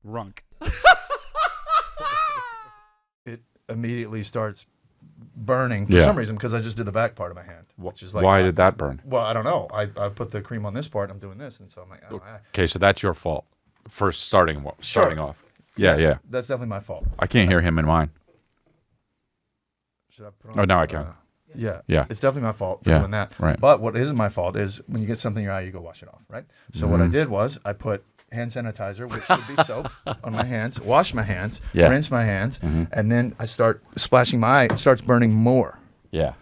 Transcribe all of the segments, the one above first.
Runk. It immediately starts burning for some reason because I just did the back part of my hand, which is like why did that burn? Well, I don't know. I put the cream on this part. I'm doing this, and so I'm like, Okay, so that's your fault for starting off. Yeah. That's definitely my fault. I can't hear him in mine. Should I put on? Oh, now I can. Yeah. It's definitely my fault for doing that. Right. But what isn't my fault is when you get something in your eye, you go wash it off, right? So what I did was I put hand sanitizer, which would be soap, on my hands, wash my hands, rinse my hands, and then I start splashing my eye. It starts burning more. Yeah.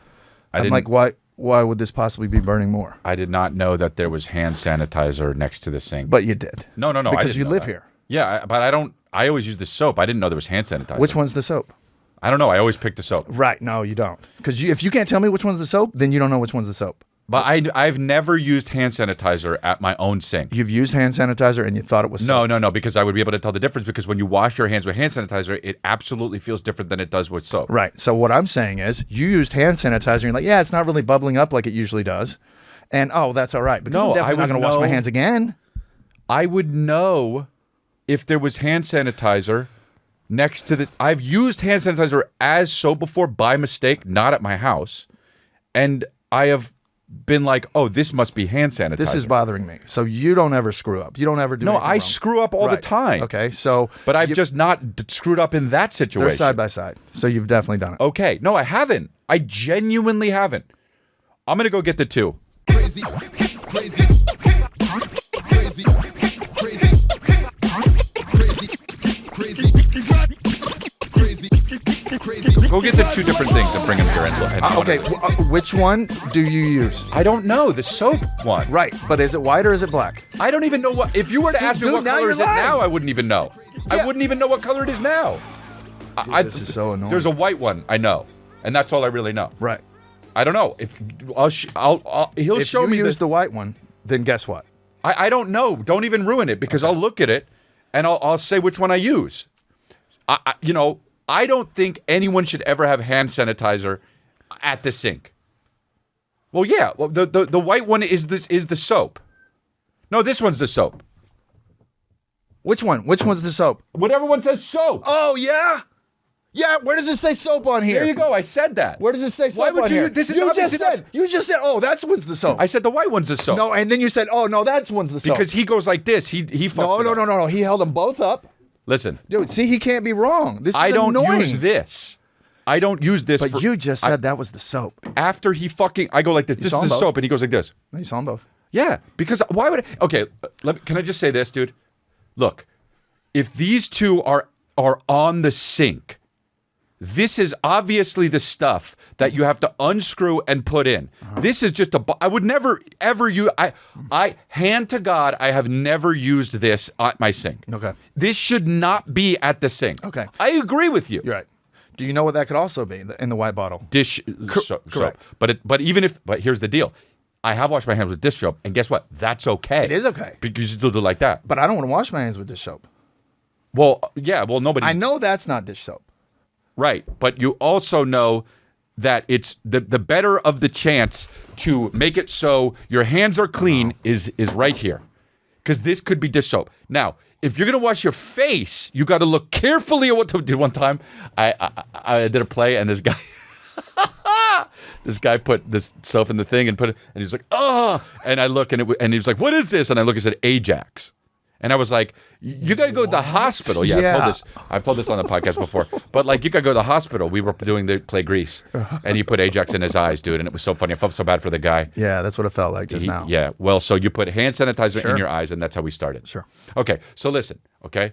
I'm like, why would this possibly be burning more? I did not know that there was hand sanitizer next to the sink. But you did. No. Because you live here. Yeah, but I don't. I always use the soap. I didn't know there was hand sanitizer. Which one's the soap? I don't know. I always pick the soap. Right. No, you don't. Because if you can't tell me which one's the soap, then you don't know which one's the soap. But I've never used hand sanitizer at my own sink. You've used hand sanitizer and you thought it was soap? No, because I would be able to tell the difference because when you wash your hands with hand sanitizer, it absolutely feels different than it does with soap. Right. So what I'm saying is you used hand sanitizer and you're like, yeah, it's not really bubbling up like it usually does. And, that's all right. Because I'm definitely not going to wash my hands again. I would know if there was hand sanitizer next to this. I've used hand sanitizer as soap before by mistake, not at my house. And I have been like, oh, this must be hand sanitizer. This is bothering me. So you don't ever screw up. You don't ever do anything wrong. Screw up all the time. Okay, so... But I've just not screwed up in that situation. They're side by side. So you've definitely done it. Okay. No, I haven't. I genuinely haven't. I'm going to go get the two. Crazy, crazy, crazy, crazy, crazy, crazy. Go get the two different things and bring them here. Okay, which one do you use? I don't know. The soap one. Right, but is it white or is it black? I don't even know what... If you were to ask me what color is it now, I wouldn't even know. Yeah. I wouldn't even know what color it is now. This is so annoying. There's a white one, I know. And that's all I really know. Right. I don't know. He'll show me If you use the white one, then guess what? I don't know. Don't even ruin it because I'll look at it and I'll say which one I use. I don't think anyone should ever have hand sanitizer at the sink. Well, yeah. Well, the white one is the soap. No, this one's the soap. Which one? Which one's the soap? Whatever one says soap. Oh, yeah? Yeah, where does it say soap on here? There you go. I said that. Where does it say soap Why would on you? here? This is you obviously just said, oh, that's one's the soap. I said the white one's the soap. No, and then you said, oh, no, that's one's the soap. Because he goes like this. He fucked it up. No. He held them both up. Listen. Dude, see, he can't be wrong. This is I don't annoying. use this. I don't use this. But you just said that was the soap. After he fucking... I go like this. This is the soap. And he goes like this. No, you saw them both. Yeah. Because why would I... Okay. Can I just say this, dude? Look. If these two are on the sink... This is obviously the stuff that you have to unscrew and put in. This is just I would never ever use. I hand to God, I have never used this at my sink. Okay. This should not be at the sink. Okay. I agree with you. You're right. Do you know what that could also be in the white bottle? Dish soap. Correct. But here's the deal. I have washed my hands with dish soap, and guess what? That's okay. It is okay. Because you still do it like that. But I don't want to wash my hands with dish soap. Well, yeah. Well, nobody. I know that's not dish soap. Right, but you also know that it's the better of the chance to make it so your hands are clean is right here, because this could be dish soap. Now, if you're gonna wash your face, you got to look carefully at what to do. One time, I did a play and this guy put this soap in the thing and put it, and he was like, oh, and I look and he was like, what is this? And I look and said Ajax. And I was like, you got to go to the hospital. Yeah, I've told this on the podcast before. But like, you got to go to the hospital. We were doing the play Grease. And he put Ajax in his eyes, dude. And it was so funny. I felt so bad for the guy. Yeah, that's what it felt like just now. Yeah. Well, so you put hand sanitizer in your eyes, and that's how we started. Sure. Okay. So listen, okay?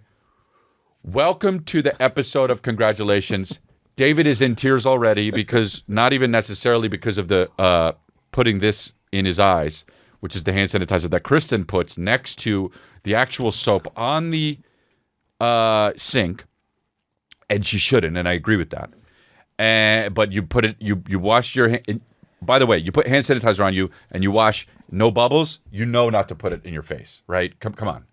Welcome to the episode of Congratulations. David is in tears already because not even necessarily because of the putting this in his eyes, which is the hand sanitizer that Kristen puts next to the actual soap on the sink, and she shouldn't, and I agree with that. But you put it, you wash your hand. By the way, you put hand sanitizer on you, and you wash, no bubbles. You know not to put it in your face, right? Come on.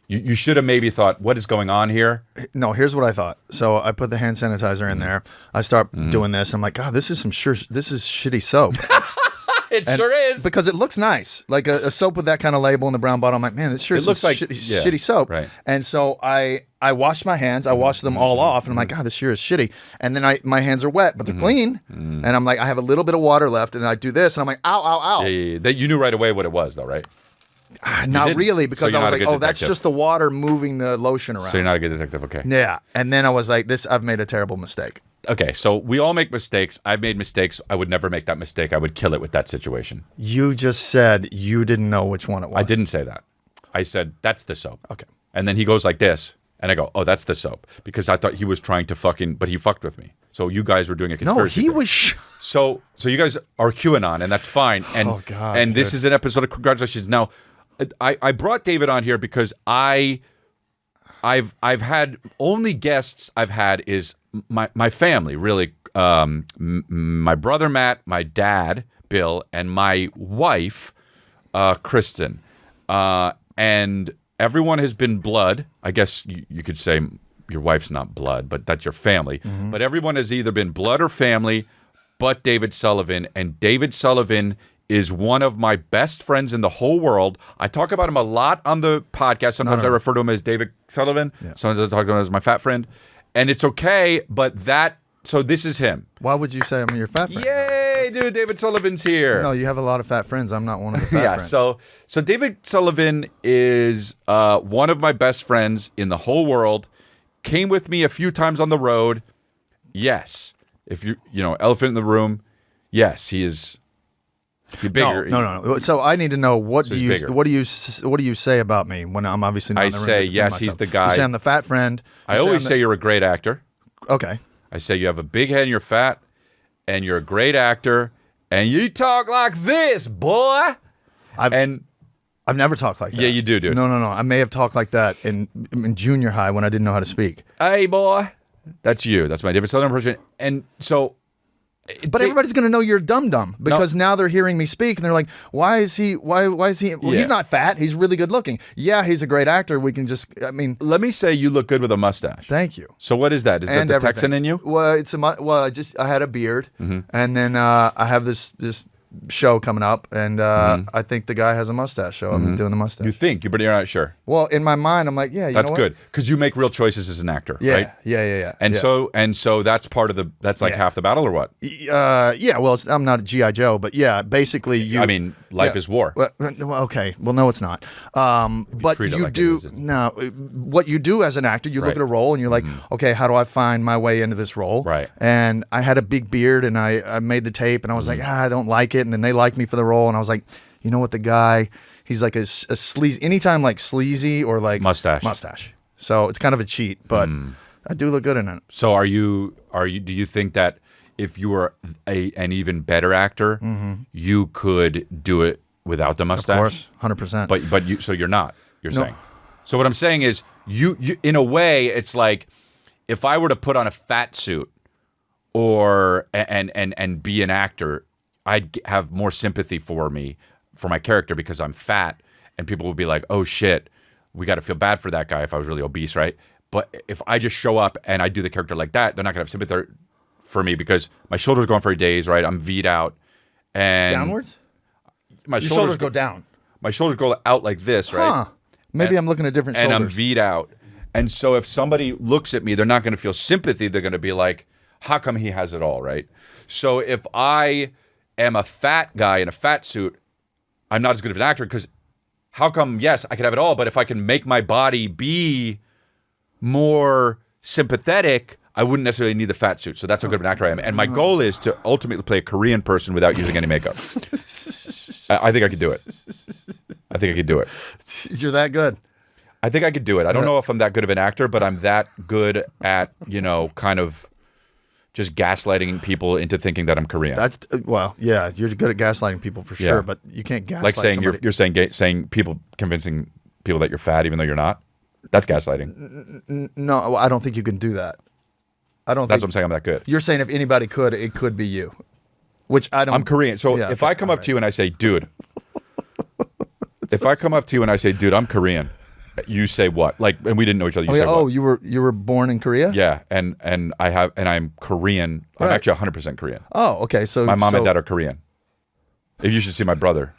You should have maybe thought, what is going on here? No, here's what I thought. So I put the hand sanitizer in there. I start doing this. I'm like, God, this is shitty soap. It sure is. Because it looks nice. Like a soap with that kind of label in the brown bottle. I'm like, man, this sure is looks like shitty soap. Right. And so I washed my hands. I washed them all off. And I'm like, God, this sure is shitty. And then my hands are wet, but they're clean. And I'm like, I have a little bit of water left. And I do this. And I'm like, ow, ow, ow. Yeah. That you knew right away what it was, though, right? Not didn't. really, because So I you're was not a like, good oh, that's detective. just the water moving the lotion around. So you're not a good detective, okay? Yeah. And then I was like, I've made a terrible mistake. Okay, so we all make mistakes. I've made mistakes. I would never make that mistake. I would kill it with that situation. You just said you didn't know which one it was. I didn't say that. I said, that's the soap. Okay. And then he goes like this, and I go, oh, that's the soap. Because I thought he was trying to but he fucked with me. So you guys were doing a No, conspiracy he thing. was. So you guys are QAnon, and that's fine. And, Oh, God, and this dude. is an episode of Congratulations. Now, I brought David on here because I've had only guests I've had is my family, really. My brother Matt, my dad Bill, and my wife Kristen. And everyone has been blood. I guess you could say your wife's not blood, but that's your family. Mm-hmm. But everyone has either been blood or family, but David Sullivan. And David Sullivan is one of my best friends in the whole world. I talk about him a lot on the podcast. Sometimes I refer to him as David Sullivan. Yeah. Sometimes I talk to him as my fat friend. And it's okay, but so this is him. Why would you say I'm your fat friend? Yay, dude, David Sullivan's here. No, you have a lot of fat friends. I'm not one of the fat friends. So David Sullivan is one of my best friends in the whole world. Came with me a few times on the road. Yes. If you elephant in the room. Yes, he is. He's bigger. No. So I need to know what So do he's you bigger. what do you say about me when I'm obviously not I in the room say to defend yes, myself? he's the guy. You say I'm the fat friend. I always say you're a great actor. Okay. I say you have a big head and you're fat, and you're a great actor, and you talk like this, boy. I've never talked like that. Yeah, you do, dude. No. I may have talked like that in junior high when I didn't know how to speak. Hey, boy. That's you. That's my David Sullivan impression. And so... But everybody's going to know you're dum-dum because now they're hearing me speak and they're like, why is he, well, he's not fat. He's really good looking. Yeah, he's a great actor. We can let me say you look good with a mustache. Thank you. So what is that? Is that the Texan in you? Well, I had a beard and then I have this show coming up and I think the guy has a mustache, so I'm doing the mustache. You think, but you're not sure. Well, in my mind, I'm like, yeah, that's know good because you make real choices as an actor, yeah, right? Yeah. And so that's part of that's like half the battle, or what? Yeah. Well, I'm not a GI Joe, but yeah, basically, life is war. Well, okay. Well, no, it's not. But treat it you like it do isn't. now. What you do as an actor, you look at a role and you're like, okay, how do I find my way into this role? Right. And I had a big beard, and I made the tape, and I was like, I don't like it, and then they liked me for the role, and I was like, you know what, the guy, he's like a sleazy, anytime like sleazy or like mustache. So it's kind of a cheat, but I do look good in it. So do you think that if you were an even better actor, you could do it without the mustache? Of course, 100%. But you're not. You're saying. So what I'm saying is you in a way it's like if I were to put on a fat suit and be an actor, I'd have more sympathy for my character because I'm fat, and people would be like, "Oh shit, we got to feel bad for that guy if I was really obese, right?" But if I just show up and I do the character like that, they're not gonna have sympathy for me because my shoulders go on for days, right? I'm V'd out, and downwards. My Your shoulders go down. My shoulders go out like this, right? Huh. Maybe I'm looking at different shoulders. And I'm V'd out, and so if somebody looks at me, they're not gonna feel sympathy. They're gonna be like, "How come he has it all, right?" So if I am a fat guy in a fat suit, I'm not as good of an actor because how come, yes, I can have it all, but if I can make my body be more sympathetic, I wouldn't necessarily need the fat suit. So that's how good of an actor I am. And my goal is to ultimately play a Korean person without using any makeup. I think I could do it. You're that good. I think I could do it. I don't know if I'm that good of an actor, but I'm that good at, kind of just gaslighting people into thinking that I'm Korean. That's yeah, you're good at gaslighting people for sure, but you can't gaslight like saying somebody. you're saying people, convincing people that you're fat even though you're not. That's gaslighting. No, I don't think you can do that. That's what I'm saying. I'm that good. You're saying if anybody could, it could be you. Which I don't. I'm Korean. So if I come up to you and I say, dude, I'm Korean, you say what? Like, and we didn't know each other. You say what? You were born in Korea? Yeah, and I'm Korean. I'm actually 100% Korean. Oh, okay. So my mom and dad are Korean. You should see my brother.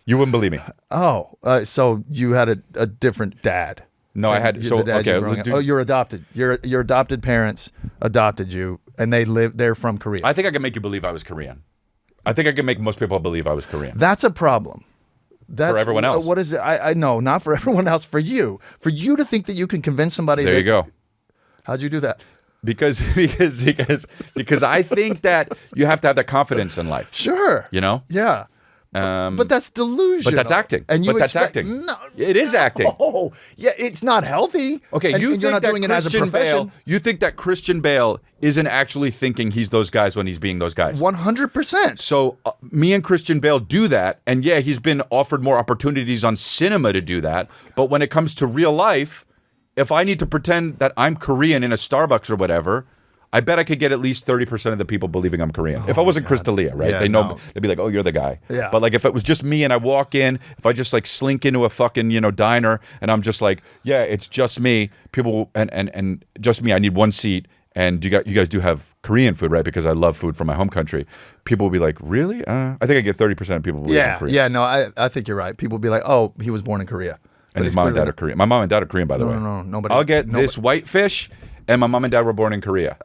You wouldn't believe me. Oh, so you had a different dad. No, I had. So The dad you okay. were growing up. Oh, you're adopted. Your adopted parents adopted you, and they're from Korea. I think I can make you believe I was Korean. I think I can make most people believe I was Korean. That's a problem. That's, For everyone else. What is it? I know, not for everyone else. For you to think that you can convince somebody. There you go. How'd you do that? Because I think that you have to have that confidence in life. Sure. You know. Yeah. But that's delusional. But that's acting. And you but that's expect, acting. No, It is acting. Oh, yeah, it's not healthy. Okay, and you you're think not that doing it as a Christian profession. Bale? You think that Christian Bale isn't actually thinking he's those guys when he's being those guys? 100%. So me and Christian Bale do that, and yeah, he's been offered more opportunities on cinema to do that. But when it comes to real life, if I need to pretend that I'm Korean in a Starbucks or whatever, I bet I could get at least 30% of the people believing I'm Korean. If I wasn't Chris D'Elia, right? Yeah, they know no. they'd be like, "Oh, you're the guy." Yeah. But like if it was just me and I walk in, if I just like slink into a fucking diner and I'm just like, "Yeah, it's just me." People and just me. I need one seat. And you guys do have Korean food, right? Because I love food from my home country. People will be like, "Really?" I think I get 30% of people believe I'm Korean. Yeah, no, I think you're right. People will be like, "Oh, he was born in Korea." And his mom and dad are Korean. My mom and dad are Korean, by the way. No, nobody. I'll get this whitefish, and my mom and dad were born in Korea.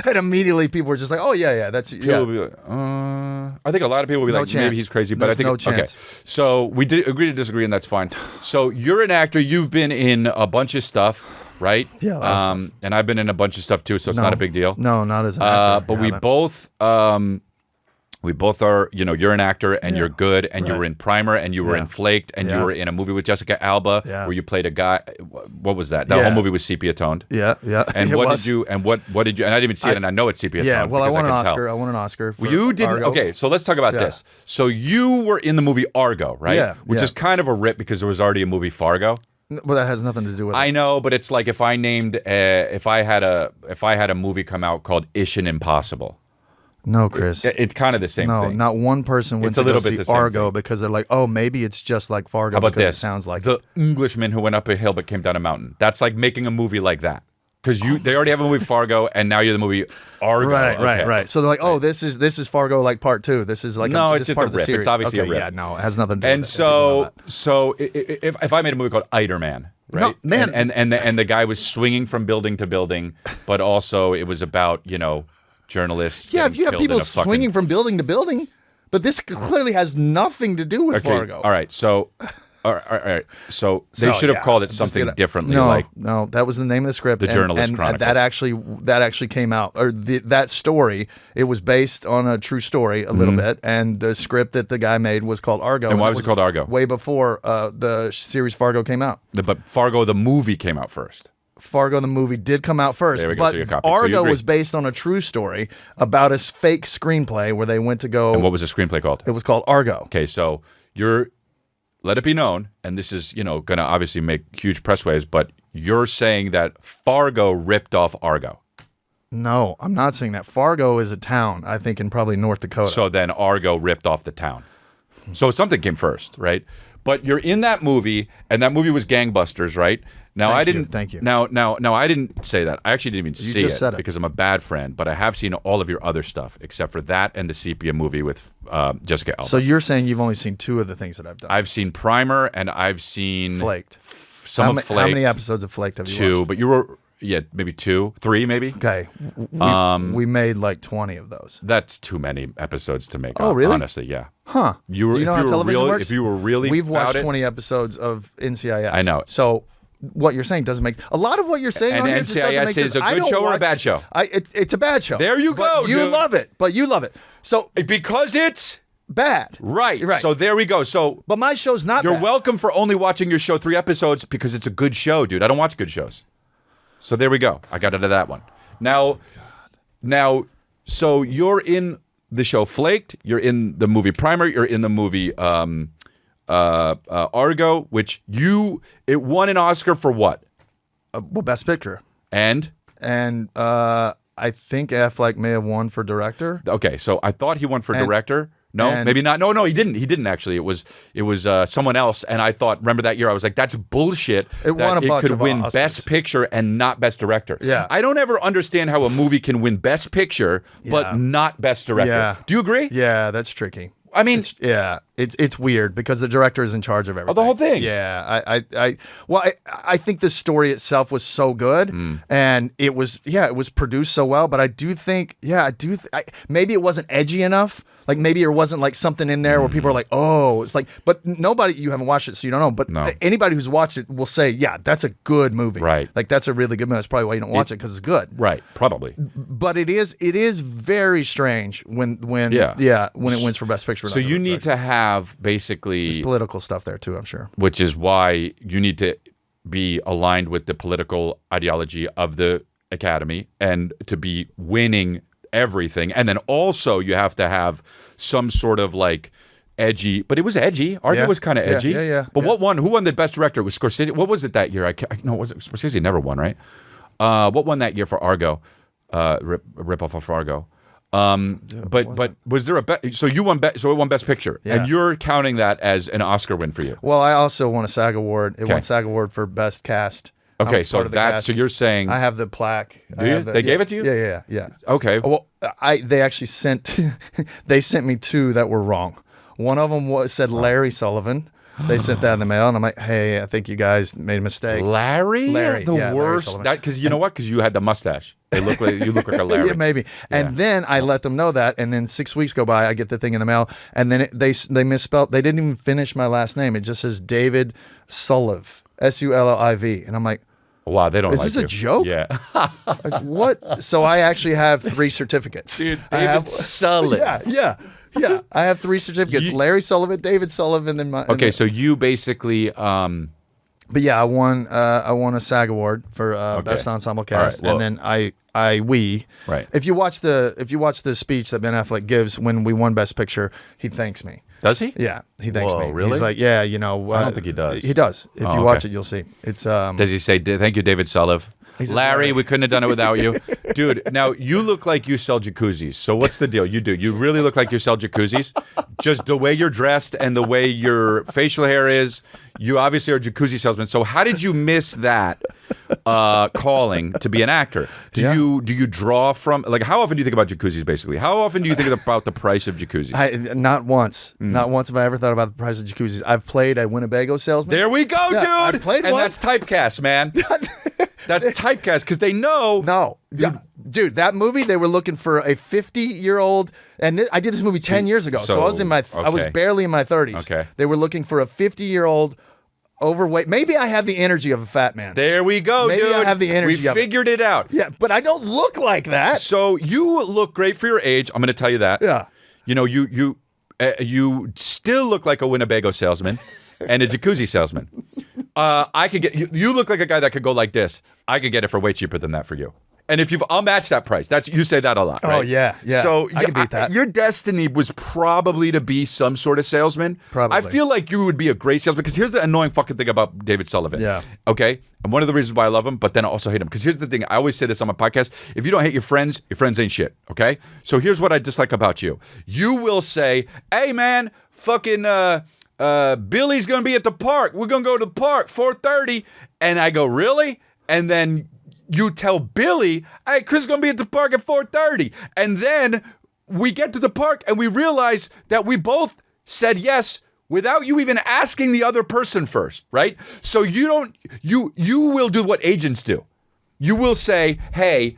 And immediately people were just like, "Oh yeah, that's People will be like, I think a lot of people will be No like, chance. maybe he's crazy, but There's I think no chance. Okay. So we did agree to disagree, and that's fine. So you're an actor. You've been in a bunch of stuff, right? Yeah, a lot of and I've been in a bunch of stuff too, so it's not a big deal. No, not as an actor. But You we haven't. both are, you're an actor and Yeah. you're good, and you Right. were in Primer, and you were Yeah. in Flaked, and you Yeah. were in a movie with Jessica Alba Yeah. where you played a guy. What was that? That Yeah. whole movie was sepia toned. Yeah. And It what was. did you? And what did you? And I didn't even see it, and I know it's sepia Yeah, toned. well, I because won an can tell. Oscar. I won an Oscar. For Well, you didn't. Argo. Okay, so let's talk about Yeah. this. So you were in the movie Argo, right? Yeah, Which yeah. is kind of a rip because there was already a movie Fargo. Well, that has nothing to do with I it. know, but it's like if I named if I had a movie come out called Mission Impossible. No, Chris. It's kind of the same No, thing. not one person went It's a to little go bit see the same Argo thing. because they're like, "Oh, maybe it's just like Fargo How about because this? it sounds like the it." Englishman who went up a hill but came down a mountain. That's like making a movie like that because they already have a movie Fargo, and now you're the movie Argo. Okay. Right. So they're like, "Oh, this is Fargo like part 2. This is like No, this it's is just part a of the rip. It's series." obviously a Okay, rip. Yeah, no, it has nothing to do And with it. I didn't know so if I made a movie called Eiderman, right? No, man. And the guy was swinging from building to building, but also it was about journalists. yeah, if getting you have killed in people a fucking- swinging from building to building, but this clearly has nothing to do with Okay, Fargo. all right. So, all right. So they So, should have yeah, called it just something did it. differently, No, like no, that was the name of the script. The Journalist and Chronicles. that actually came out, or that story. It was based on a true story a little bit, and the script that the guy made was called Argo. And why was it called Argo? Way before the series Fargo came out. but Fargo the movie came out first. Fargo the movie did come out first, There we go, but so you copy. So you Argo agree. was based on a true story about a fake screenplay where they went to go. And what was the screenplay called? It was called Argo. Okay, so let it be known, and this is going to obviously make huge press waves, but you're saying that Fargo ripped off Argo. No, I'm not saying that. Fargo is a town, I think, in probably North Dakota. So then Argo ripped off the town. So something came first, right? But you're in that movie, and that movie was gangbusters, right? Now Thank you. Now I didn't say that. I actually didn't even see just it said it. because I'm a bad friend. But I have seen all of your other stuff, except for that and the Sepia movie with Jessica Alba. So you're saying you've only seen 2 of the things that I've done. I've seen Primer, and I've seen Flaked. some of Flaked. How many episodes of Flaked have you 2, watched? but you were maybe 2, 3, maybe. Okay. We made like 20 of those. That's too many episodes to make. Oh, really? Honestly, yeah. Huh. You were, Do you know if how you were television really, works? If you were really, We've about watched it, 20 episodes of NCIS. I know. So what you're saying doesn't make a lot of what you're saying. And on here just doesn't NCIS make sense. is a I good don't show or a watch- bad show? It's a bad show. There you But go, You dude. love it, but you love it. So because it's bad. right. Right. So there we go. So But my show's not you're bad. welcome for only watching your show 3 episodes because it's a good show, dude. I don't watch good shows. So there we go. I got into that one. Now, so you're in the show Flaked. You're in the movie Primer. You're in the movie Argo, which it won an Oscar for what? Well, Best Picture. And And I think Affleck may have won for director. okay, so I thought he won for And- director. No, And- maybe not. No, he didn't. He didn't actually. It was someone else. And I thought, remember that year? I was like, that's bullshit. It won a bunch could of win Oscars. Best Picture and not Best Director. Yeah. I don't ever understand how a movie can win Best Picture but not Best Director. Yeah. Do you agree? Yeah, that's tricky. I mean, It's weird because the director is in charge of everything. the whole thing. Yeah, I think the story itself was so good, and it was produced so well. But I do think, maybe it wasn't edgy enough. Like maybe there wasn't like something in there where people are like, oh, it's like. But nobody, you haven't watched it, so you don't know. But anybody who's watched it will say, yeah, that's a good movie. Right. Like that's a really good movie. That's probably why you don't watch it because it's good. Right. Probably. But it is very strange when it wins for Best Picture. So you need to have basically political stuff there too, I'm sure. which is why you need to be aligned with the political ideology of the Academy and to be winning everything. And then also you have to have some sort of like edgy, but it was edgy. Argo was kind of edgy. Yeah. But what won? Who won the Best Director? It was Scorsese. What was it that year? Scorsese never won, right? What won that year for Argo? Rip off of Fargo. But was there so you won so it won Best Picture, and you're counting that as an Oscar win for you. Well, I also won a SAG award. It won SAG award for Best Cast. Okay, so that's so you're saying I have the plaque. They gave it to you? Yeah. Okay. Well, they actually sent they sent me two that were wrong. One of them said Larry Sullivan. They sent that in the mail, and I'm like, hey, I think you guys made a mistake. Larry, the worst. That because you know what? Because you had the mustache. You look like a Larry. Yeah, maybe. And then I let them know that, and then 6 weeks go by, I get the thing in the mail, and then they misspelled. They didn't even finish my last name. It just says David Sullivan, Sulliv, and I'm like, wow, they don't. Is like this you. a joke? Yeah. Like, what? So I actually have 3 certificates. Dude, David Sullivan. Yeah. I have 3 certificates: Larry Sullivan, David Sullivan, then my. Okay, so you basically. But yeah, I won a SAG award for Best Ensemble Cast, All right, well, and then we. Right. If you watch the speech that Ben Affleck gives when we won Best Picture, he thanks me. Does he? Yeah, he thanks Whoa, me. really? He's like, yeah, I don't think he does. He does. If you watch it, you'll see. It's Does he say thank you, David Sullivan? says, Larry, we couldn't have done it without you. Dude, now you look like you sell jacuzzis. So what's the deal? You do. You really look like you sell jacuzzis. Just the way you're dressed and the way your facial hair is, you obviously are a jacuzzi salesman. So how did you miss that calling to be an actor? Do you draw from, like, how often do you think about jacuzzis, basically? How often do you think about the price of jacuzzis? Not once. Not once have I ever thought about the price of jacuzzis. I've played a Winnebago salesman. There we go, dude. I played and once. that's typecast, man. That's typecast because they know. No. Dude, that movie, they were looking for a 50-year-old, and I did this movie 10 years ago, so I was I was barely in my 30s. Okay. They were looking for a 50-year-old overweight. Maybe I have the energy of a fat man. There we go, Maybe dude. I have the energy We of it. figured it out. Yeah, but I don't look like that. So you look great for your age. I'm going to tell you that. Yeah. You know, you still look like a Winnebago salesman and a jacuzzi salesman. I could get you look like a guy that could go like this. I could get it for way cheaper than that for you. And if I'll match that price. You say that a lot, right? Oh yeah. So I can beat that. Your destiny was probably to be some sort of salesman. Probably. I feel like you would be a great salesman because here's the annoying fucking thing about David Sullivan. Yeah. Okay. And one of the reasons why I love him, but then I also hate him. Because here's the thing. I always say this on my podcast. If you don't hate your friends ain't shit. Okay. So here's what I dislike about you. You will say, "Hey man, fucking Billy's gonna be at the park. We're gonna go to the park 4:30," and I go, "Really?" And then you tell Billy, "Hey, Chris is going to be at the park at 4:30. And then we get to the park and we realize that we both said yes without you even asking the other person first, right? So you will do what agents do. You will say, "Hey,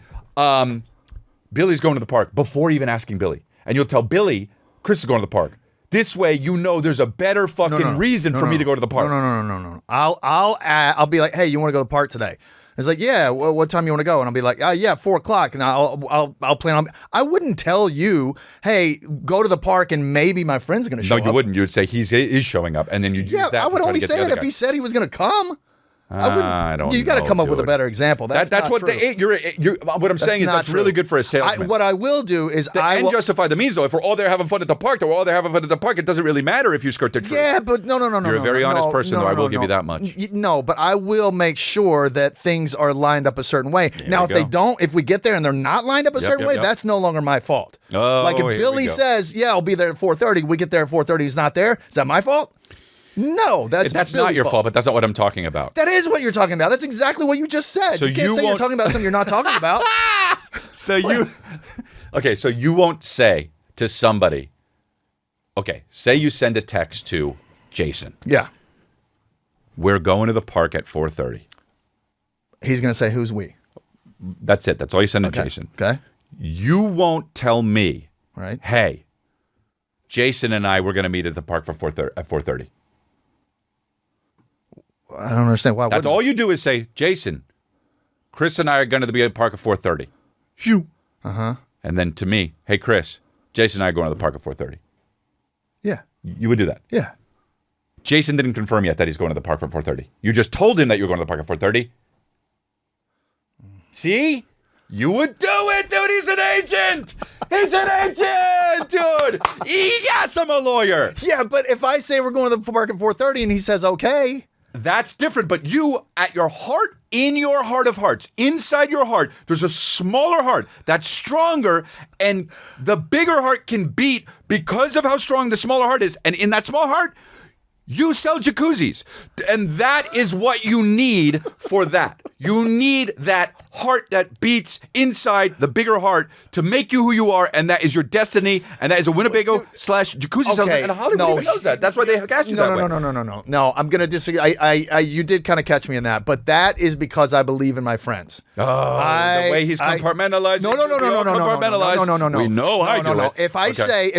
Billy's going to the park," before even asking Billy. And you'll tell Billy, "Chris is going to the park." This way, you know there's a better fucking reason for me to go to the park. No. I'll be like, "Hey, you want to go to the park today?" It's like, "Yeah, what time you want to go?" And I'll be like, "Yeah, 4:00." And I'll plan on. I wouldn't tell you, "Hey, go to the park," and maybe my friend's going to show up. No, you wouldn't. You would say he's showing up, and then you use that. I would to try only to get say the it other if guy. he said he was going to come. I don't. You got to know, come up with a dude. better example. That's That's not what true. what I'm saying is not that's really true. good for a salesman. What I will do is and justify the means though. If we're all there having fun at the park, we're all there having fun at the park. It doesn't really matter if you skirt the truth. Yeah, but no. You're a very honest person, though. I will give you that much. No, but I will make sure that things are lined up a certain way. Now, if we they go. don't, if we get there and they're not lined up a certain way, yep. that's no longer my fault. Oh, like if here we Billy go. says, "Yeah, I'll be there at 4:30," we get there at 4:30, he's not there. Is that my fault? No, that's not Billy's your fault, but that's not what I'm talking about. That is what you're talking about. That's exactly what you just said. So you can't you say you're won't- talking about something you're not talking about. So so you won't say to somebody, okay, say you send a text to Jason. Yeah. We're going to the park at 4:30. He's going to say, "Who's we?" That's it. That's all you send to Okay. Jason. Okay. You won't tell me, Right. hey, Jason and I were going to meet at the park for 4:30. I don't understand why. That's all you do is say, Jason, Chris and I are going to be at the park at 4:30. You. Uh-huh. And then to me, hey, Chris, Jason and I are going to the park at 4:30. Yeah. You would do that. Yeah. Jason didn't confirm yet that he's going to the park at 4:30. You just told him that you were going to the park at 4:30. See? You would do it, dude. He's an agent. He's an agent, dude. Yes, I'm a lawyer. Yeah, but if I say we're going to the park at 4:30 and he says okay, That's different. But you, at your heart, in your heart of hearts, inside your heart, there's a smaller heart that's stronger, and the bigger heart can beat because of how strong the smaller heart is. And in that small heart, you sell jacuzzis. And that is what you need for that. You need that heart that beats inside the bigger heart to make you who you are, and that is your destiny, and that is a Winnebago / jacuzzi salesman, and Hollywood even knows that. That's why they cast you that way. No, I'm going to disagree. You did kind of catch me in that, but that is because I believe in my friends. Oh, the way he's compartmentalized. No. Compartmentalized. We know I do it. If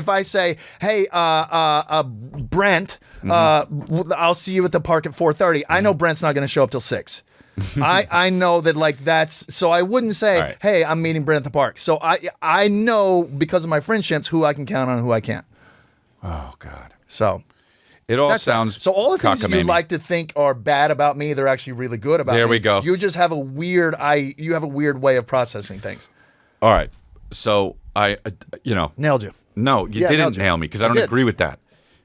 I say, hey, Brent, I'll see you at the park at 4:30. I know Brent's not going to show up till 6. I know that so I wouldn't say, right. Hey, I'm meeting Brent at the park. So I know because of my friendships who I can count on and who I can't. Oh God. So It all sounds so all the things that you cockamamie. like to think are bad about me, they're actually really good about me. There we go. You just have a weird way of processing things. All right. So Nailed you. no, you Yeah, nailed didn't you. nail me because I I don't did. agree with that.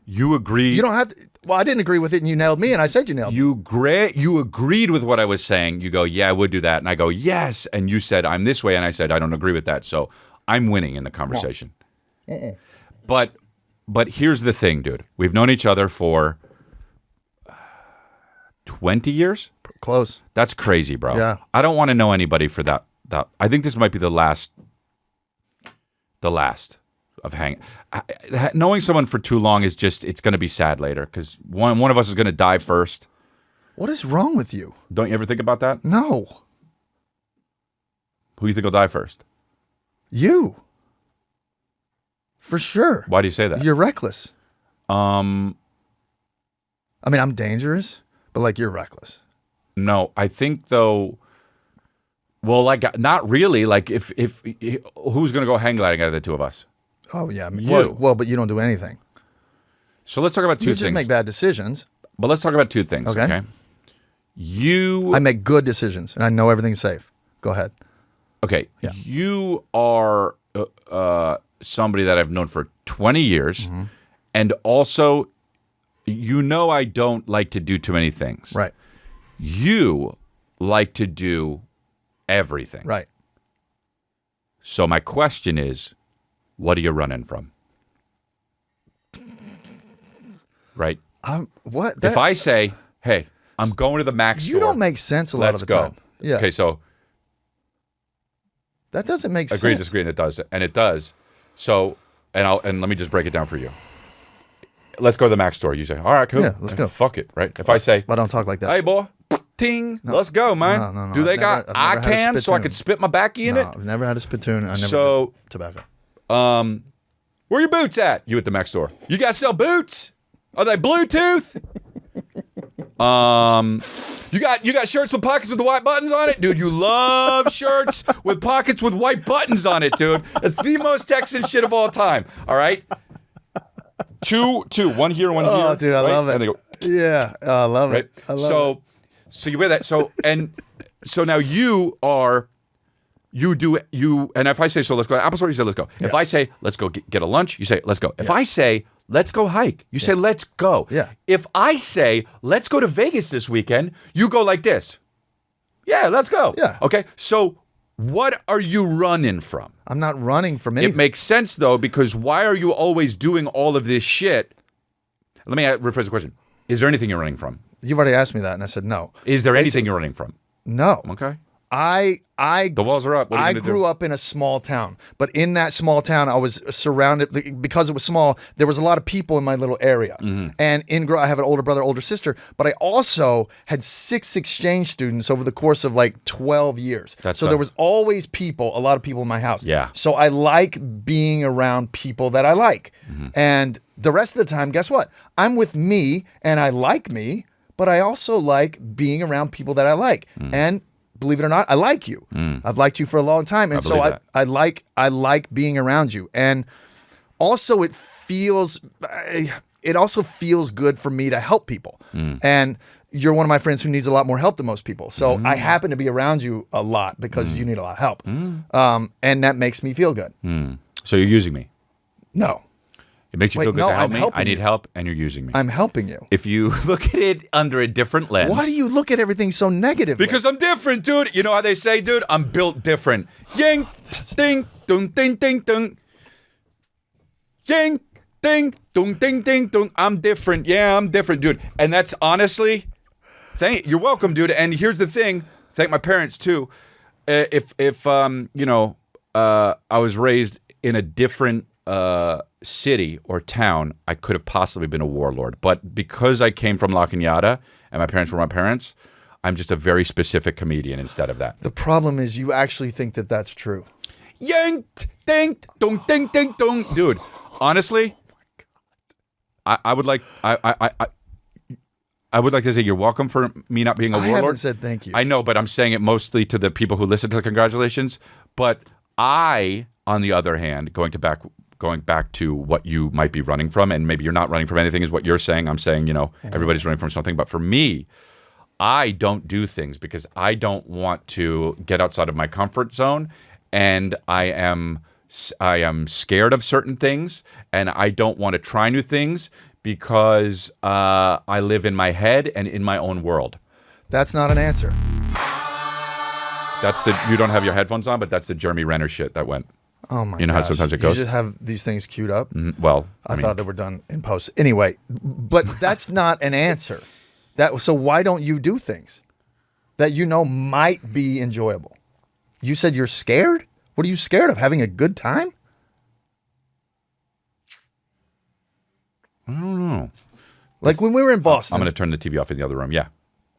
You agree. You don't have to. Well, I didn't agree with it, and you nailed me, and I said you nailed me. You agreed with what I was saying. You go, yeah, I would do that. And I go, yes. And you said, I'm this way. And I said, I don't agree with that. So I'm winning in the conversation. But here's the thing, dude. We've known each other for 20 years? Close. That's crazy, bro. Yeah. I don't want to know anybody for that. I think this might be the last of hanging. Knowing someone for too long is it's going to be sad later because one of us is going to die first. What is wrong with you? Don't you ever think about that? No. Who do you think will die first? You. For sure. Why do you say that? You're reckless. Um, I mean, I'm dangerous, but you're reckless. no, I think though. Well, not really. If who's going to go hang gliding out of the two of us? Oh yeah. You. Well, but you don't do anything. So let's talk about two You things. just make bad decisions. But let's talk about two things. Okay. Okay. I make good decisions, and I know everything's safe. Go ahead. Okay. Yeah. You are somebody that I've known for 20 years, and also, I don't like to do too many things. Right. You like to do everything. Right. So my question is, what are you running from? Right. What? If I say, hey, I'm going to the Mac store. You don't make sense a lot Let's of the go. time. Yeah. Okay, so That doesn't make agree, sense. disagree, and it does. So, and let me just break it down for you. Let's go to the Mac store. You say, all right, cool. Yeah, let's go. Fuck it, right? If I say, I don't talk like that. hey, boy, ting, let's go, man. No. Do they I've got never had a ICANN so I spittoon. could spit my backy in No, it? I've never had a spittoon. I never So- did tobacco. Where your boots at? You at the Mac store. You guys sell boots? Are they Bluetooth? You got shirts with pockets with the white buttons on it? Dude, you love shirts with pockets with white buttons on it, dude. It's the most Texan shit of all time. All right? Two, one here, one here. Oh, dude, I right? love it. And they go, Yeah, I love right? it. I love it. So you wear that. So now and if I say, so let's go to Apple Store, you say, let's go. If I say, let's go get a lunch, you say, let's go. If I say, let's go hike, you say, let's go. Yeah. If I say, let's go to Vegas this weekend, you go like this. Yeah, let's go. Yeah. Okay. So what are you running from? I'm not running from anything. It makes sense though, because why are you always doing all of this shit? Let me rephrase the question. Is there anything you're running from? You've already asked me that, and I said no. Is there anything you're running from? No. Okay. The walls are up. What are you I gonna grew up in a small town, but in that small town, I was surrounded, because it was small, there was a lot of people in my little area. Mm-hmm. And I have an older brother, older sister, but I also had 6 exchange students over the course of like 12 years. So there was always a lot of people in my house. Yeah. So I like being around people that I like. Mm-hmm. And the rest of the time, guess what? I'm with me and I like me, but I also like being around people that I like. And believe it or not, I like you. I've liked you for a long time, and so I like being around you. And also, it also feels good for me to help people. And you're one of my friends who needs a lot more help than most people. So I happen to be around you a lot because you need a lot of help, and that makes me feel good. So you're using me. No. It makes you feel good to help me. I need you. help, and you're using me. I'm helping you. If you look at it under a different lens. Why do you look at everything so negatively? Because I'm different, dude. You know how they say, dude? I'm built different. Yang, ding, dung, ding, ding, dung. Yang, ding, dung, ding, ding, dung. I'm different. Yeah, I'm different, dude. And that's honestly, you're welcome, dude. And here's the thing. Thank my parents, too. If I was raised in a different city or town, I could have possibly been a warlord. But because I came from La Cañada and my parents were my parents, I'm just a very specific comedian instead of that. The problem is you actually think that that's true. Yang, ding, dong, ding, ding, dong. Dude, honestly, I would like I would like to say you're welcome for me not being a warlord. I haven't said thank you. I know, but I'm saying it mostly to the people who listen to the congratulations. But I, on the other hand, going back to what you might be running from, and maybe you're not running from anything is what you're saying. I'm saying, everybody's running from something. But for me, I don't do things because I don't want to get outside of my comfort zone, and I am scared of certain things, and I don't want to try new things because I live in my head and in my own world. That's not an answer. You don't have your headphones on, but that's the Jeremy Renner shit that went. Oh my! You know gosh. how sometimes it goes. You just have these things queued up. Well, I thought they were done in post. Anyway, but that's not an answer. So why don't you do things that might be enjoyable? You said you're scared. What are you scared of? Having a good time? I don't know. Like when we were in Boston. I'm going to turn the TV off in the other room. Yeah.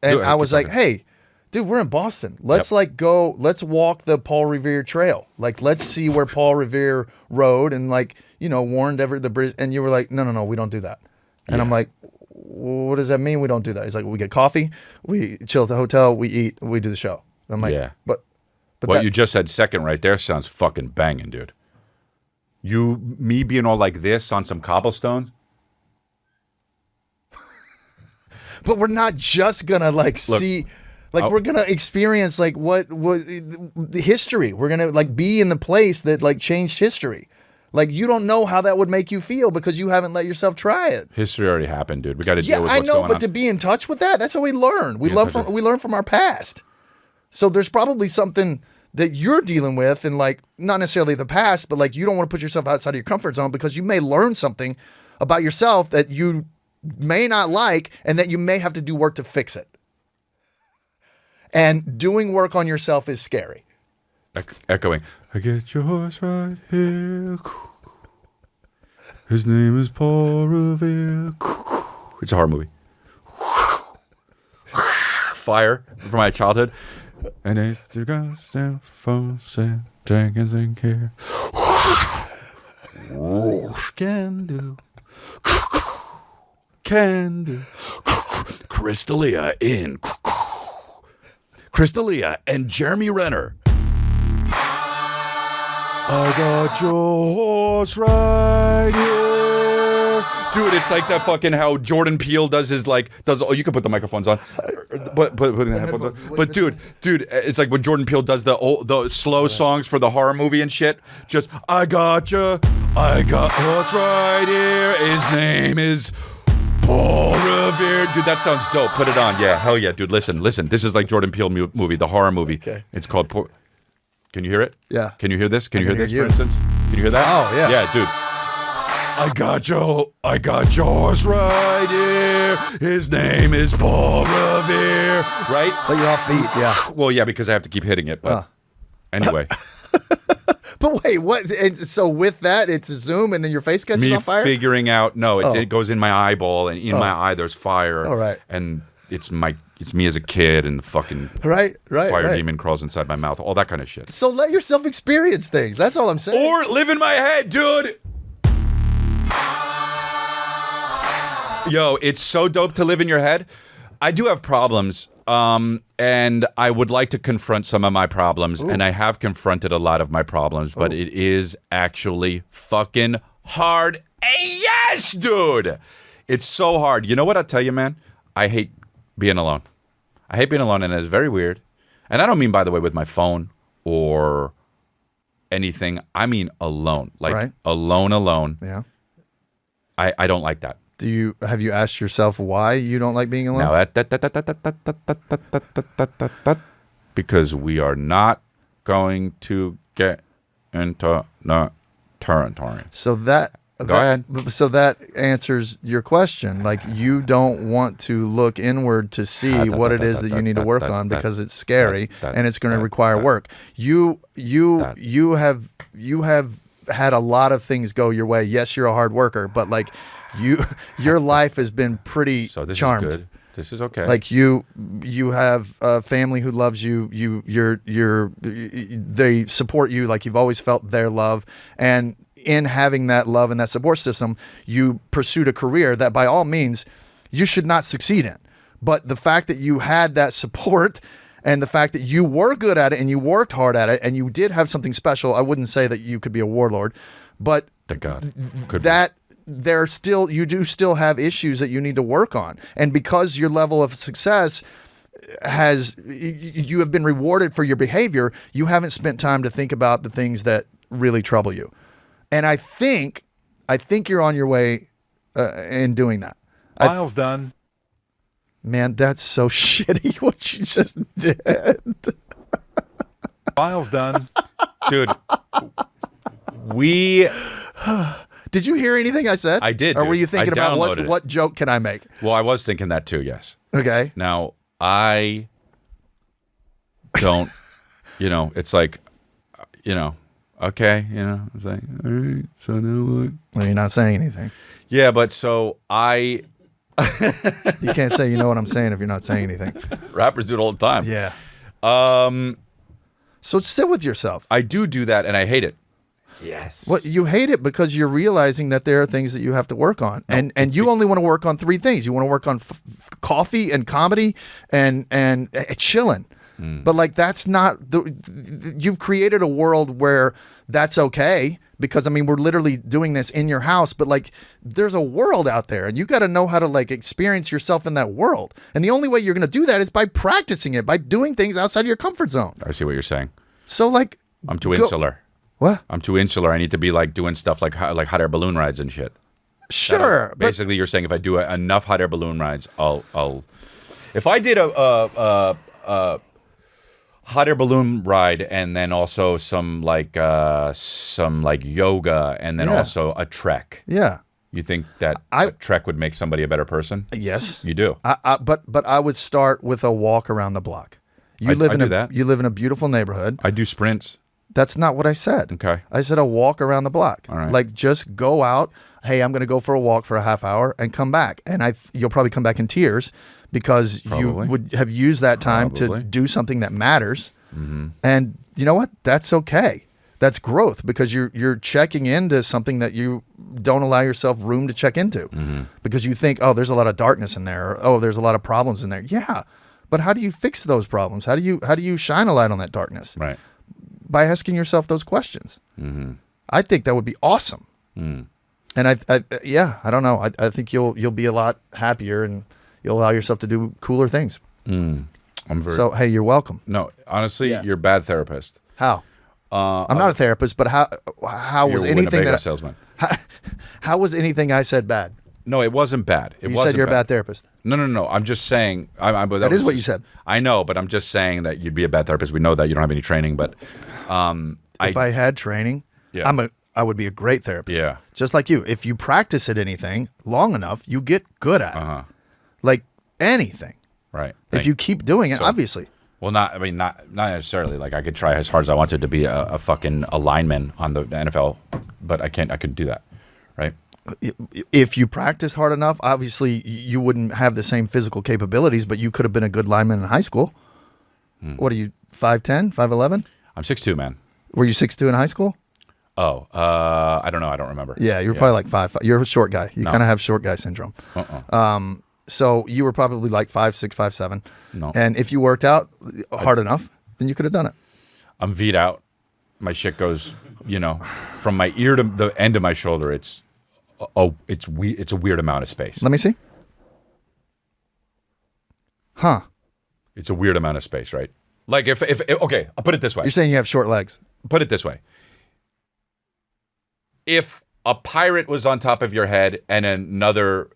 And I was like, hey, dude, we're in Boston. Let's let's walk the Paul Revere Trail. Like, let's see where Paul Revere rode and warned the bridge. And you were like, no, we don't do that. And I'm like, what does that mean? We don't do that. He's like, we get coffee, we chill at the hotel, we eat, we do the show. And I'm like, yeah. But what you just said second right there sounds fucking banging, dude. Me being all like this on some cobblestone. But we're not just gonna see. We're gonna experience what the history. We're gonna be in the place that changed history. You don't know how that would make you feel because you haven't let yourself try it. History already happened, dude. We got to deal with what's going on. Yeah, I know, but to be in touch with that's how we learn. We learn from our past. So there's probably something that you're dealing with, and not necessarily the past, but you don't want to put yourself outside of your comfort zone because you may learn something about yourself that you may not like, and that you may have to do work to fix it. And doing work on yourself is scary. Echoing. I get your horse right here. His name is Paul Revere. It's a horror movie. Fire from my childhood. And it's the goddamn phone set dragons in care. Can do. Crystalia in Crystalia and Jeremy Renner. I got your horse right here. Dude, it's like that fucking how Jordan Peele does his oh, you can put the microphones on, but dude, it's like when Jordan Peele does the slow songs for the horror movie and shit. Just I got what's right here. His name is Paul Revere. Dude, that sounds dope. Put it on. Yeah, hell yeah, dude. Listen. This is like Jordan Peele movie, the horror movie. Okay. It's called. Can you hear it? Yeah. Can you hear this? Can you hear this, you. for instance? Can you hear that? Oh, yeah. Yeah, dude. I got yours right here. His name is Paul Revere. Right? But you're off beat, yeah. Well, yeah, because I have to keep hitting it. But anyway. But wait, what? And so with that, it's a zoom, and then your face catches on fire? Figuring out, no, it goes in my eyeball, and in my eye there's fire. All right. And it's me as a kid, and the fucking right. fire demon crawls inside my mouth. All that kind of shit. So let yourself experience things. That's all I'm saying. Or live in my head, dude. Yo, it's so dope to live in your head. I do have problems, and I would like to confront some of my problems, and I have confronted a lot of my problems, but it is actually fucking hard. Yes, dude! It's so hard. You know what I tell you, man? I hate being alone. I hate being alone, and it's very weird. And I don't mean, by the way, with my phone or anything. I mean alone. Like, alone. Yeah. I don't like that. Have you asked yourself why you don't like being alone? Now, because we are not going to get into the territory. So Go ahead. So that answers your question. Like, you don't want to look inward to see what it is that you need to work on because it's scary and it's going to require work. You have had a lot of things go your way. Yes, you're a hard worker, but like your life has been pretty charmed. Is good. This is okay. Like you have a family who loves you. They support you. Like, you've always felt their love, and in having that love and that support system, you pursued a career that by all means you should not succeed in. But the fact that you had that support and the fact that you were good at it and you worked hard at it and you did have something special, I wouldn't say that you could be a warlord, but thank God. Could that you do still have issues that you need to work on. And because your level of success you have been rewarded for your behavior, you haven't spent time to think about the things that really trouble you. And I think you're on your way in doing that. Miles done. Man, that's so shitty what you just did. Miles done. Dude, Did you hear anything I said? I did. Or were dude. you thinking about downloaded what joke can I make? Well, I was thinking that too, yes. Okay. Now, I don't, it's like, okay, it's like, all right, so now what? Well, you're not saying anything. Yeah, but so You can't say you know what I'm saying if you're not saying anything. rappers do it all the time. Yeah. Um, So sit with yourself. I do that, and I hate it. Yes. Well, you hate it because you're realizing that there are things that you have to work on, and you only want to work on three things. You want to work on coffee and comedy and chilling. But like, that's not you've created a world where that's okay, because I mean, we're literally doing this in your house, but like, there's a world out there and you got to know how to like experience yourself in that world. And the only way you're going to do that is by practicing it, by doing things outside of your comfort zone. I see what you're saying. So like, I'm too insular. What? I'm too insular. I need to be like doing stuff like hot air balloon rides and shit. Sure. Basically, you're saying if I do enough hot air balloon rides, I'll. If I did a hot air balloon ride and then also some yoga and then also a trek. Yeah. You think that a trek would make somebody a better person? Yes. You do. But I would start with a walk around the block. You live in a beautiful neighborhood. I do sprints. That's not what I said. Okay. I said a walk around the block. All right. Like, just go out. Hey, I'm going to go for a walk for a half hour and come back. And you'll probably come back in tears because you would have used that time to do something that matters. Mm-hmm. And you know what? That's okay. That's growth, because you're checking into something that you don't allow yourself room to check into, because you think, oh, there's a lot of darkness in there, or oh, there's a lot of problems in there. Yeah, but how do you fix those problems? How do you shine a light on that darkness? Right. By asking yourself those questions. Mm-hmm. I think that would be awesome. And I don't know. I think you'll be a lot happier and you'll allow yourself to do cooler things. So, hey, you're welcome. No, honestly, you're a bad therapist. How? I'm not a therapist, but how was You're a anything Winnebago that salesman. how was anything I said bad? No, it wasn't bad. You said you're a bad therapist. No. I'm just saying. That is what you said. I know, but I'm just saying that you'd be a bad therapist. We know that you don't have any training, but If I had training, I would be a great therapist. Yeah. Just like you. If you practice at anything long enough, you get good at it. Like anything. right. If you keep doing it, obviously. Well, not necessarily. Like I could try as hard as I wanted to be a fucking lineman on the NFL, but I can't. I couldn't do that, right? If you practice hard enough, obviously you wouldn't have the same physical capabilities, but you could have been a good lineman in high school. What are you, 5'10", 5'11"? I'm 6'2", man. Were you 6'2" in high school? Oh, I don't know. I don't remember. Yeah, you were probably like 5'5". You're a short guy. You kind of have short guy syndrome. So you were probably like 5'6", 5'7". No. And if you worked out hard enough, then you could have done it. I'm V'd out. My shit goes, from my ear to the end of my shoulder. It's a weird amount of space. Let me see. Huh. It's a weird amount of space, right? Like if okay, I'll put it this way. You're saying you have short legs. Put it this way. If a pirate was on top of your head and another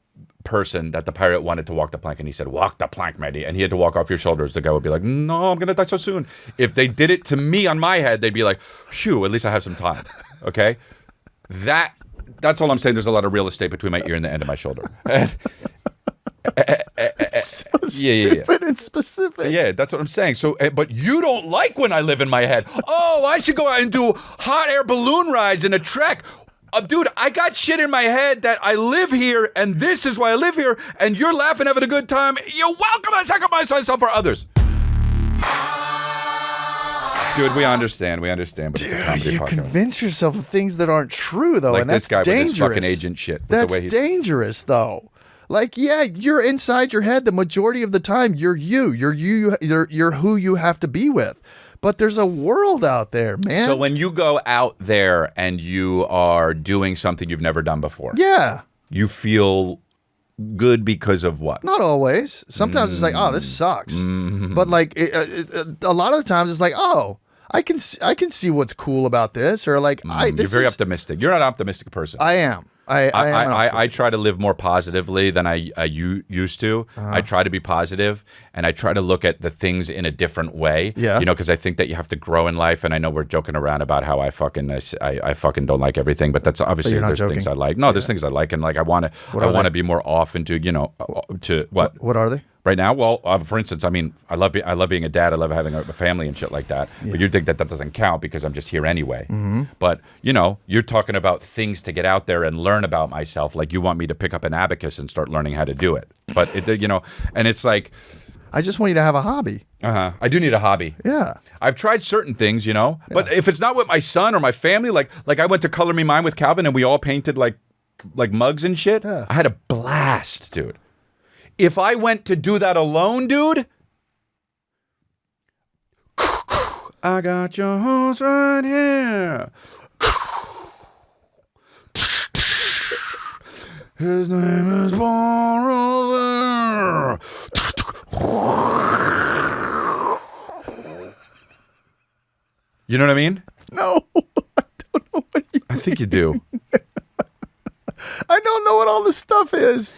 person that the pirate wanted to walk the plank and he said, walk the plank, matey, and he had to walk off your shoulders, the guy would be like, no, I'm going to die so soon. If they did it to me on my head, they'd be like, phew, at least I have some time. Okay? That's all I'm saying. There's a lot of real estate between my ear and the end of my shoulder. So stupid and specific. Yeah, that's what I'm saying. So, but you don't like when I live in my head. Oh, I should go out and do hot air balloon rides and a trek. Dude, I got shit in my head that I live here, and this is why I live here, and you're laughing, having a good time. You're welcome. I sacrifice myself for others. Dude, we understand, but it's a comedy you podcast. convince yourself of things that aren't true, though, Like and that's this guy dangerous. with his fucking agent shit. With That's the way dangerous, though. Like, yeah, you're inside your head the majority of the time. You're who you have to be with. But there's a world out there, man. So when you go out there and you are doing something you've never done before, yeah, you feel good because of what? not always. Sometimes it's like, oh, this sucks. But like, a lot of the times it's like, oh, I can see what's cool about this, or like, You're very optimistic. You're not an optimistic person. I am. I try to live more positively than I used to. I try to be positive, and I try to look at the things in a different way. Yeah. Because I think that you have to grow in life. And I know we're joking around about how I fucking don't like everything, but that's obviously you're not there's joking. things I like. No, there's things I like, and like I want to be more off into to what. What are they? Right now, well, for instance, I mean, I love being a dad. I love having a family and shit like that. Yeah. But you think that doesn't count because I'm just here anyway. Mm-hmm. But you're talking about things to get out there and learn about myself. Like you want me to pick up an abacus and start learning how to do it. But and it's like, I just want you to have a hobby. I do need a hobby. Yeah. I've tried certain things, but if it's not with my son or my family, like I went to Color Me Mine with Calvin and we all painted like mugs and shit. Yeah. I had a blast, dude. If I went to do that alone, dude, I got your horse right here. His name is Paul Rover. You know what I mean? No, I don't know what you I think you do. I don't know what all this stuff is.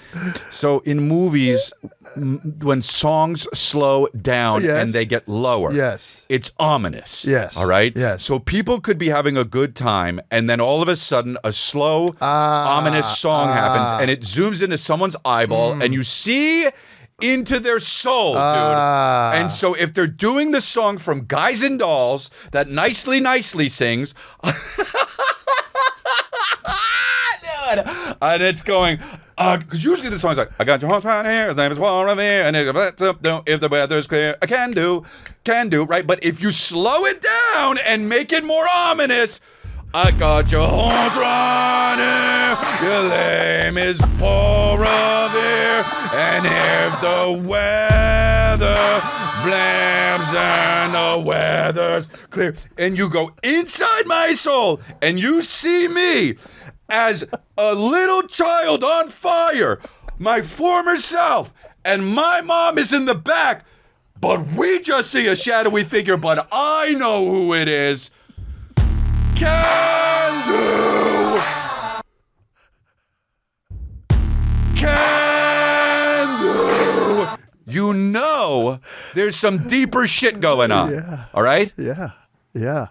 So in movies, when songs slow down and they get lower, it's ominous. Yes. All right? Yes. So people could be having a good time, and then all of a sudden a slow, ominous song happens, and it zooms into someone's eyeball, and you see into their soul, dude. And so if they're doing the song from Guys and Dolls that Nicely sings... And it's going, because usually the song's like, I got your horse right here, his name is Paul Revere, and if the weather's clear, I can do, right? But if you slow it down and make it more ominous, I got your horse right here, your name is Paul Revere, and if the weather blams and the weather's clear, and you go inside my soul, and you see me, as a little child on fire, my former self, and my mom is in the back, but we just see a shadowy figure, but I know who it is. Can do. Can do. You know there's some deeper shit going on. Yeah. All right? Yeah. Yeah.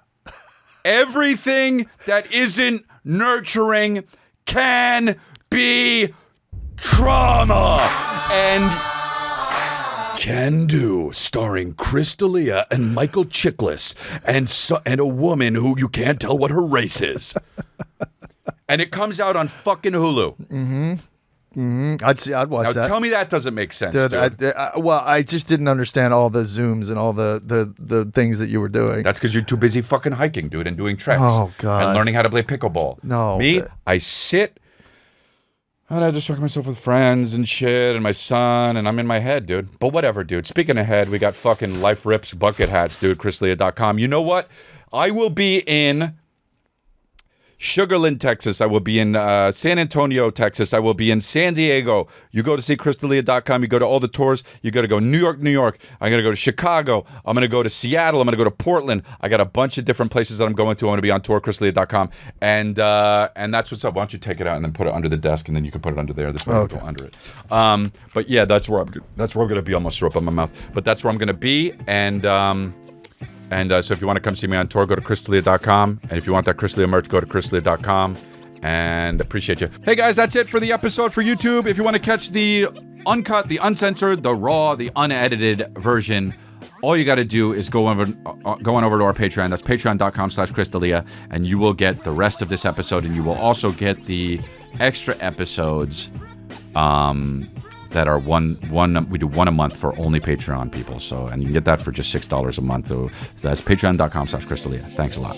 Everything that isn't nurturing can be trauma. And Can Do, starring Chris D'Elia and Michael Chiklis, and a woman who you can't tell what her race is. And it comes out on fucking Hulu. Mm-hmm. Mm-hmm. I'd watch Now that. tell me that doesn't make sense, Dude, dude. I just didn't understand all the zooms and all the things that you were doing. That's because you're too busy fucking hiking, dude, and doing treks. Oh, God. And learning how to play pickleball. No. Me, I sit and I distract myself with friends and shit and my son, and I'm in my head, dude. But whatever, dude. Speaking of head, we got fucking Life Rips bucket hats, dude. ChrisLea.com. You know what? I will be in Sugarland, Texas. I will be in San Antonio, Texas. I will be in San Diego. You go to see ChrisDelia.com. You go to all the tours. You got to go New York, New York. I'm going to go to Chicago. I'm going to go to Seattle. I'm going to go to Portland. I got a bunch of different places that I'm going to. I'm going to be on tour, ChrisDelia.com. And that's what's up. Why don't you take it out and then put it under the desk, and then you can put it under there. This way I'll go under it. But yeah, that's where I'm going to be. I almost threw up in my mouth. But that's where I'm going to be. And so if you want to come see me on tour, go to ChrisDelia.com. And if you want that Chris D'Elia merch, go to ChrisDelia.com. And appreciate you. Hey, guys, that's it for the episode for YouTube. If you want to catch the uncut, the uncensored, the raw, the unedited version, all you got to do is go on over to our Patreon. That's patreon.com/Chris D'Elia. And you will get the rest of this episode. And you will also get the extra episodes that are we do one a month for only Patreon people. So, and you can get that for just $6 a month. So that's patreon.com/Chris D'Elia. Thanks a lot.